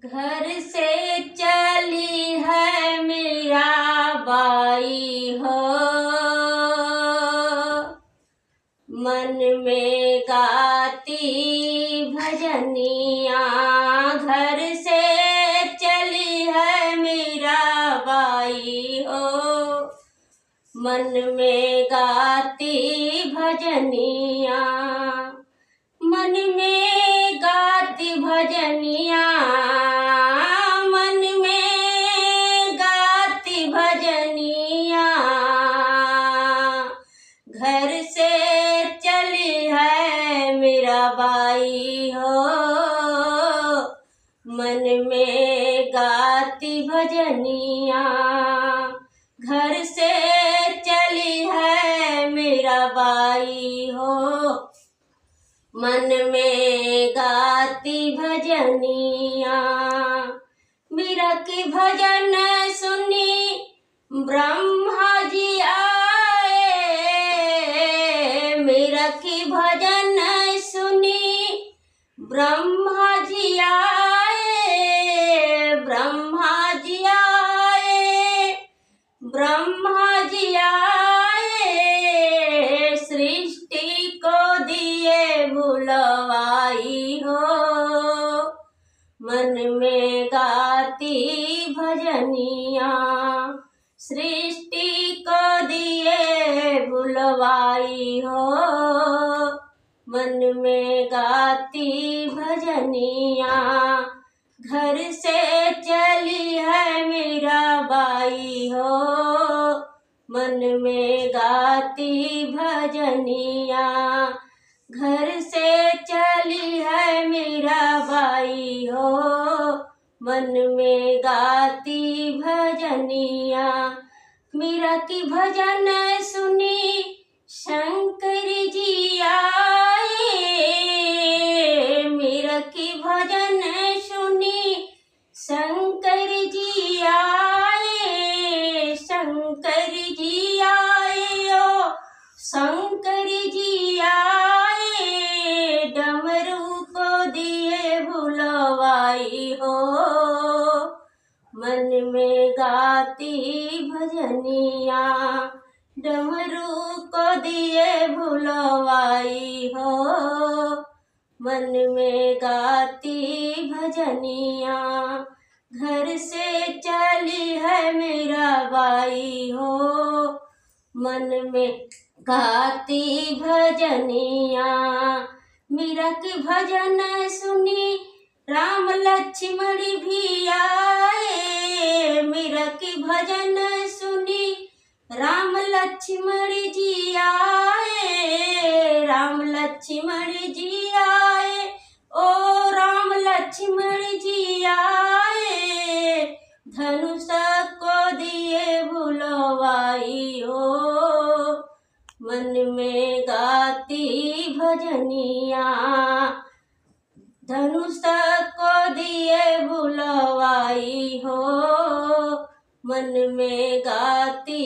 घर से चली है मीराबाई हो, मन में गाती भजनिया। घर से चली है मीराबाई हो, मन में गाती भजनिया। मन में गाती भजनिया, मन में गाती भजनिया। घर से चली है मीराबाई हो, मन में गाती भजनिया। घर से चली है मीराबाई हो, मन में गाती भजनिया। मीरा की भजन सुनी ब्रह्मा जी आए, मीरा की भजन सुनी ब्रह्मा जी आए, ब्रह्मा जी आए, ब्रह्मा जी आए। सृष्टि को दिए बुलवाई हो, मन में गाती भजनिया। सृष्टि को दिए बुलवाई हो, मन में गाती भजनिया। घर से चली है मीराबाई हो, मन में गाती भजनिया। घर से चली है मीराबाई हो, मन में गाती भजनिया। मीरा की भजन सुनी शंकर जी आए, मीरा की भजन सुनी शंकर जी आए, शंकर जी आए ओ शंकर जी आए। डमरू को दिए बुलवाई हो, मन में गाती भजनिया। डमरू को दिए बुलवाई हो, मन में गाती भजनिया। घर से चली है मीराबाई हो, मन में गाती भजनिया। मीरा की भजन सुनी राम लक्ष्मण भी आए, मीरा की भजन सुनी राम लक्ष्मण जी आए, राम लक्ष्मण जी आए ओ राम लक्ष्मण जी आए। धनुष को दिए बुलवाई हो, मन में गाती भजनिया। धनुष को दिए बुलवाई हो, मन में गाती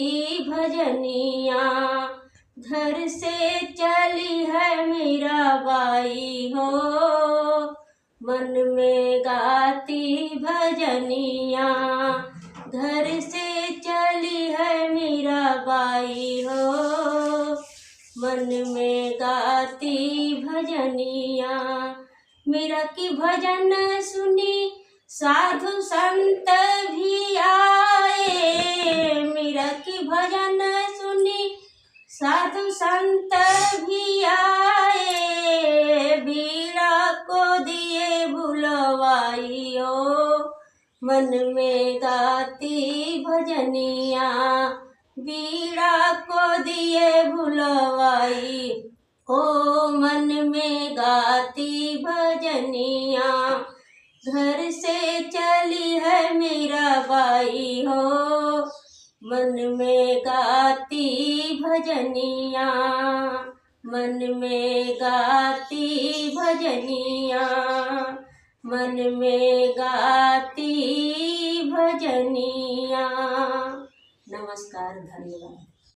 भजनिया। घर से चली है मीराबाई हो, मन में गाती भजनिया। घर से चली है मीराबाई हो, मन में गाती भजनिया। मीरा की भजन सुनी साधु संत भी आए, मीरा की भजन सुनी साधु संत भी आए। बीड़ा को दिए बुलवाई हो, मन में गाती भजनिया। बीड़ा को दिए बुलवाई हो, मन में गाती भजनिया। घर से चली है मीराबाई हो, मन में गाती भजनिया। मन में गाती भजनिया, मन में गाती भजनिया। नमस्कार, धन्यवाद।